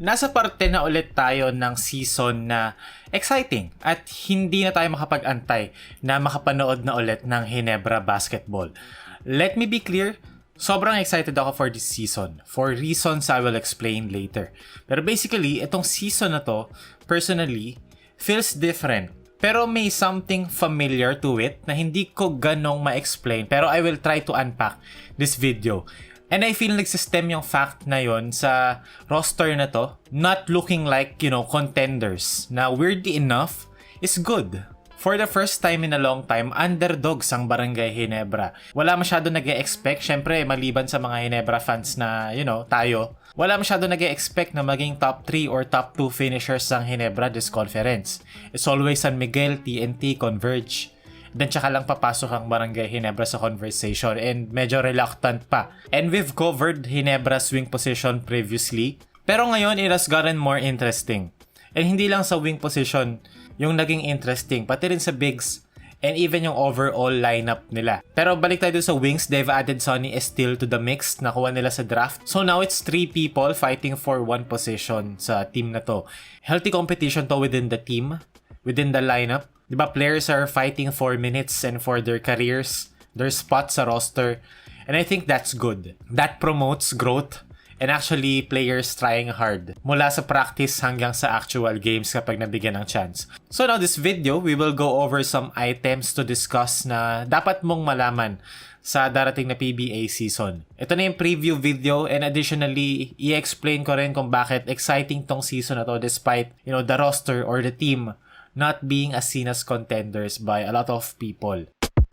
Nasa parte na ulit tayo ng season na exciting at hindi na tayo makapag-antay na makapanood na ulit ng Ginebra Basketball. Let me be clear, sobrang excited ako for this season for reasons I will explain later. Pero basically, itong season na to, personally, feels different. Pero may something familiar to it na hindi ko ganong ma-explain, pero I will try to unpack this video. And I feel nagsistem yung fact na yon sa roster na to, not looking like, contenders, na weirdly enough, is good. For the first time in a long time, underdogs ang Barangay Ginebra. Wala masyado nag-e-expect, syempre maliban sa mga Ginebra fans na, tayo, wala masyado nag-e-expect na maging top 3 or top 2 finishers ang Ginebra this conference. It's always San Miguel, TNT, Converge. Then tsaka lang papasok ang Barangay Ginebra sa conversation and medyo reluctant pa. And we've covered Ginebra's wing position previously. Pero ngayon it has gotten more interesting. And hindi lang sa wing position yung naging interesting, pati rin sa bigs and even yung overall lineup nila. Pero balik tayo sa wings, they've added Sonny Estile to the mix, nakuha nila sa draft. So now it's 3 people fighting for 1 position sa team na to. Healthy competition to within the team, within the lineup. Diba, players are fighting for minutes and for their careers, their spots sa roster. And I think that's good. That promotes growth and actually players trying hard mula sa practice hanggang sa actual games kapag nabigyan ng chance. So now this video, we will go over some items to discuss na dapat mong malaman sa darating na PBA season. Ito na yung preview video and additionally, i-explain ko rin kung bakit exciting tong season na to despite, the roster or the team not being as seen as contenders by a lot of people.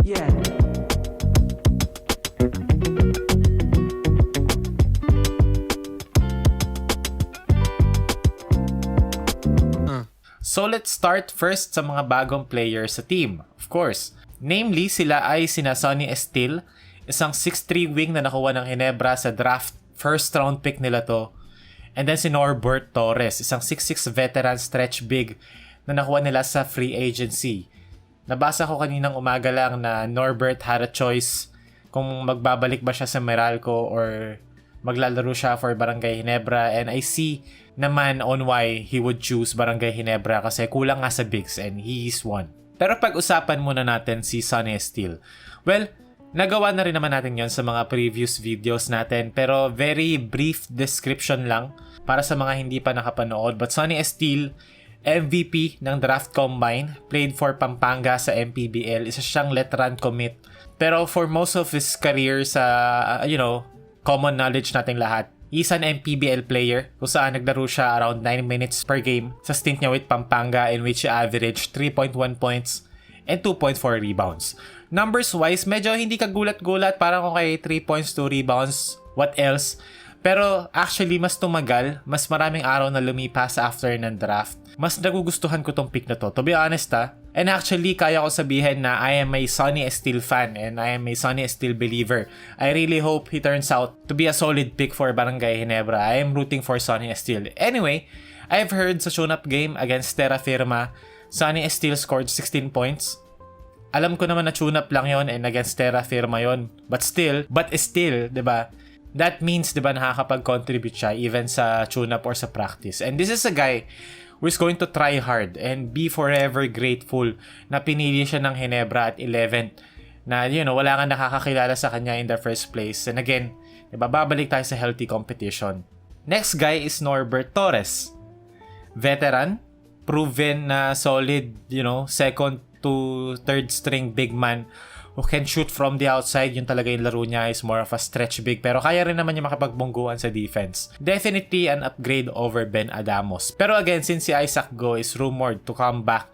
Yeah. So let's start first sa mga bagong players sa team. Of course, namely sila ay sina Sonny Estile, isang 6'3 wing na nakuha ng Ginebra sa draft, first round pick nila to. And then si Norbert Torres, isang 6'6 veteran stretch big na nakuha nila sa free agency. Nabasa ko kaninang umaga lang na Norbert had a choice kung magbabalik ba siya sa Meralco or maglalaro siya for Barangay Ginebra, and I see naman on why he would choose Barangay Ginebra kasi kulang nga sa bigs and he is one. Pero pag-usapan muna natin si Sonny Estile. Well, nagawa na rin naman natin yon sa mga previous videos natin, pero very brief description lang para sa mga hindi pa nakapanood. But Sonny Estile, MVP ng Draft Combine, played for Pampanga sa MPBL, isa siyang letran commit. Pero for most of his career sa, common knowledge nating lahat, he's an MPBL player kung saan naglaro siya around 9 minutes per game sa stint niya with Pampanga in which he averaged 3.1 points and 2.4 rebounds. Numbers wise, medyo hindi kagulat-gulat, parang okay, 3 points, 2 rebounds, what else? Pero actually, mas tumagal, mas maraming araw na lumipas after ng draft. Mas nagugustuhan ko tong pick na to be honest And actually, kaya ko sabihin na I am a Sonny Estile fan and I am a Sonny Estile believer. I really hope he turns out to be a solid pick for Barangay Ginebra. I am rooting for Sonny Estile. Anyway, I've heard sa tune-up game against Terra Firma, Sonny Estile scored 16 points. Alam ko naman na tune-up lang yon and against Terra Firma yon. But still, diba? That means, diba, nakakapag-contribute siya even sa tune-up or sa practice. And this is a guy who is going to try hard and be forever grateful na pinili siya ng Ginebra at 11th. Na, wala kang nakakakilala sa kanya in the first place. And again, diba, babalik tayo sa healthy competition. Next guy is Norbert Torres. Veteran, proven na solid, second to third string big man who can shoot from the outside. Yun talaga yung laro niya, is more of a stretch big, pero kaya rin naman yung makapagbungguan sa defense. Definitely an upgrade over Ben Adamos. Pero again, since si Isaac Go is rumored to come back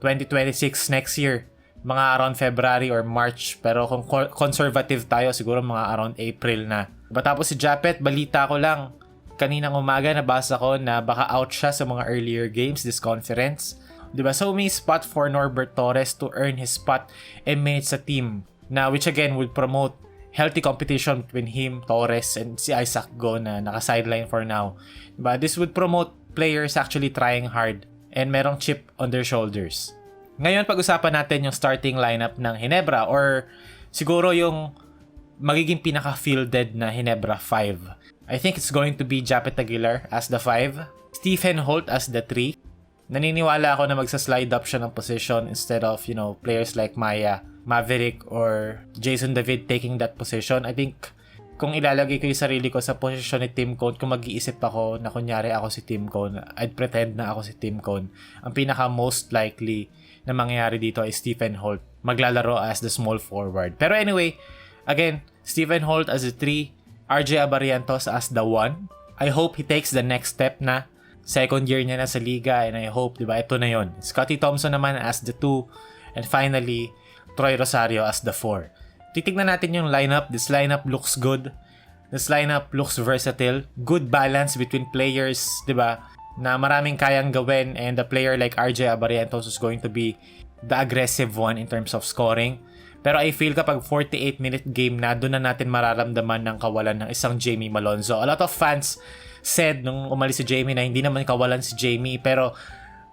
2026 next year, mga around February or March, pero kung conservative tayo, siguro mga around April na. Tapos si Japet, balita ko lang kaninang umaga, nabasa ko na baka out siya sa mga earlier games this conference. Diba? So may spot for Norbert Torres to earn his spot and minutes sa team, na which again would promote healthy competition between him, Torres, and si Isaac Go na naka-sideline for now. Diba? This would promote players actually trying hard and merong chip on their shoulders. Ngayon, pag-usapan natin yung starting lineup ng Ginebra or siguro yung magiging pinaka-fielded na Ginebra 5. I think it's going to be Japet Aguilar as the 5, Stephen Holt as the 3. Naniniwala ako na magsa-slide up siya ng position instead of, players like Maya, Maverick, or Jason David taking that position. I think kung ilalagay ko yung sarili ko sa posisyon ni Tim Cone, kung mag-iisip ako na kunyari ako si Tim Cone, I'd pretend na ako si Tim Cone. Ang pinaka most likely na mangyayari dito ay Stephen Holt maglalaro as the small forward. Pero anyway, again, Stephen Holt as the 3, RJ Abarientos as the 1. I hope he takes the next step na. Second year niya na sa liga, and I hope, ito na yon. Scotty Thompson naman as the 2, and finally, Troy Rosario as the 4. Titignan natin yung lineup. This lineup looks good. This lineup looks versatile. Good balance between players, na maraming kayang gawin, and a player like RJ Abarientos is going to be the aggressive one in terms of scoring. Pero I feel kapag 48-minute game na, doon na natin mararamdaman ng kawalan ng isang Jamie Malonzo. A lot of fans said nung umalis si Jamie na hindi naman kawalan si Jamie, pero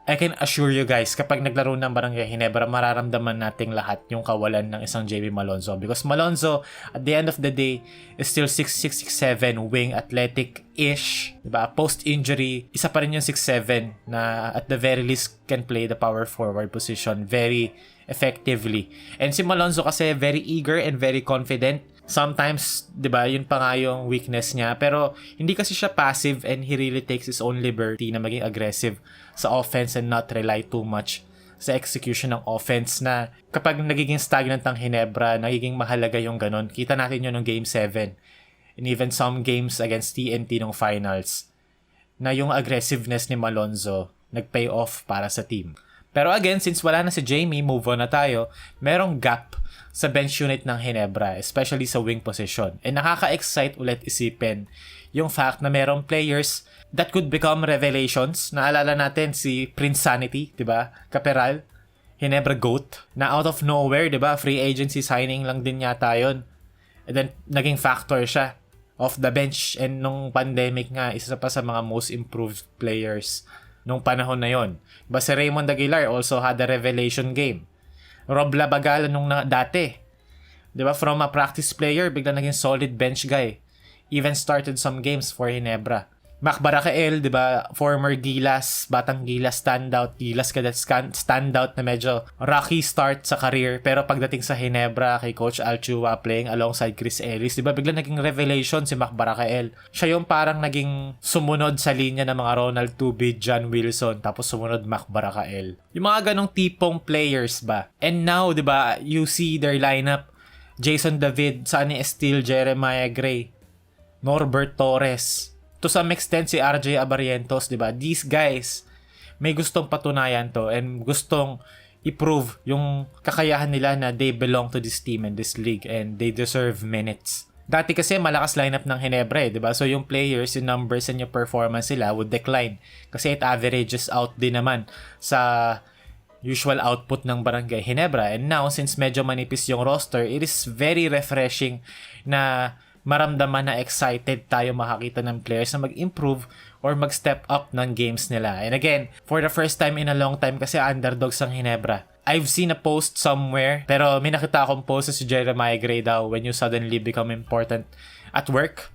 I can assure you guys, kapag naglaro ng Barangay Ginebra, mararamdaman nating lahat yung kawalan ng isang Jamie Malonzo, because Malonzo at the end of the day is still 6'6", 6'7", wing, athletic-ish, post-injury, isa pa rin yung 6'7", na at the very least can play the power forward position very effectively. And si Malonzo kasi very eager and very confident. Sometimes, yun pa nga yung weakness niya. Pero, hindi kasi siya passive, and he really takes his own liberty na maging aggressive sa offense and not rely too much sa execution ng offense, na kapag nagiging stagnant ang Ginebra, nagiging mahalaga yung ganun. Kita natin yun ng Game 7. And even some games against TNT nung finals, na yung aggressiveness ni Malonzo nag-pay off para sa team. Pero again, since wala na si Jamie, move on na tayo, merong gap sa bench unit ng Ginebra, especially sa wing position. And nakaka-excite ulit isipin yung fact na merong players that could become revelations. Naalala natin si Prince Sanity, Caperal, Ginebra GOAT, na out of nowhere, free agency signing lang din yata yun. And then, naging factor siya off the bench, and nung pandemic nga, isa pa sa mga most improved players nung panahon na yon. Si Raymond Aguilar also had a revelation game. Rob Labagala nung dati. From a practice player, bigla naging solid bench guy. Even started some games for Ginebra. Mac Baracael, former Gilas, Batang Gilas standout. Gilas Cadet standout na medyo rocky start sa career. Pero pagdating sa Ginebra, kay Coach Alchua playing alongside Chris Ellis, bigla naging revelation si Mac Baracael. Siya yung parang naging sumunod sa linya ng mga Ronald Tubid, John Wilson, tapos sumunod Mac Baracael. Yung mga ganong tipong players ba. And now, you see their lineup. Jason David, Sonny Estil, Jeremiah Gray, Norbert Torres, to some extent si RJ Abarientos, These guys, may gustong patunayan to and gustong i-prove yung kakayahan nila na they belong to this team and this league, and they deserve minutes. Dati kasi malakas lineup ng Ginebra, So yung players, yung numbers and yung performance nila would decline kasi it averages out din naman sa usual output ng Barangay Ginebra. And now, since medyo manipis yung roster, it is very refreshing na maramdaman na excited tayo makakita ng players na mag-improve or mag-step up ng games nila. And again, for the first time in a long time, kasi underdogs ang Ginebra. I've seen a post somewhere, pero may nakita akong post si Jeremiah Gray daw, when you suddenly become important at work.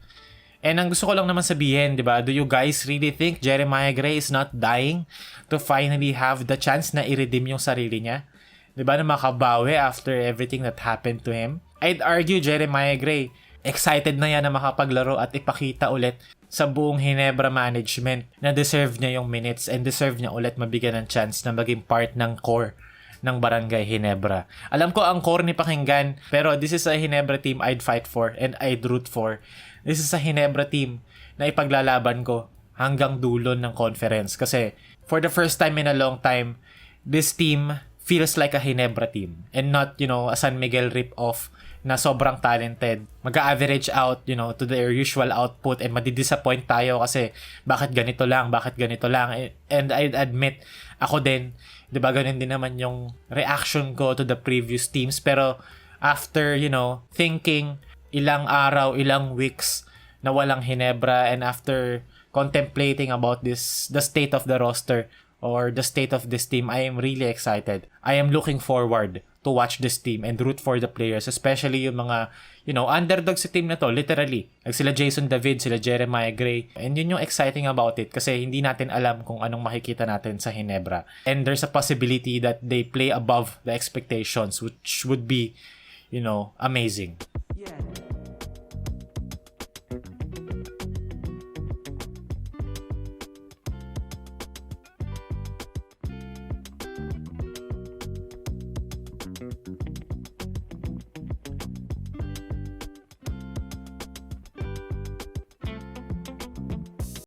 And ang gusto ko lang naman sabihin, do you guys really think Jeremiah Gray is not dying to finally have the chance na i-redeem yung sarili niya? Na makabawi after everything that happened to him? I'd argue Jeremiah Gray, excited na yan na makapaglaro at ipakita ulit sa buong Ginebra management na deserve niya yung minutes and deserve niya ulit mabigyan ng chance na maging part ng core ng Barangay Ginebra. Alam ko ang core ni Pakinggan, pero this is a Ginebra team I'd fight for and I'd root for. This is a Ginebra team na ipaglalaban ko hanggang dulo ng conference, kasi for the first time in a long time, this team feels like a Ginebra team and not, a San Miguel rip-off na sobrang talented, mag-average out, to their usual output, and madidisappoint tayo kasi bakit ganito lang. And I'd admit, ako din, ganun din naman yung reaction ko to the previous teams. Pero after, thinking ilang araw, ilang weeks na walang Ginebra, and after contemplating about the state of the roster or the state of this team, I am really excited. I am looking forward to watch this team and root for the players, especially yung mga, underdog sa team na to, literally. Like sila Jason David, sila Jeremiah Gray. And yun yung exciting about it kasi hindi natin alam kung anong makikita natin sa Ginebra. And there's a possibility that they play above the expectations, which would be, amazing.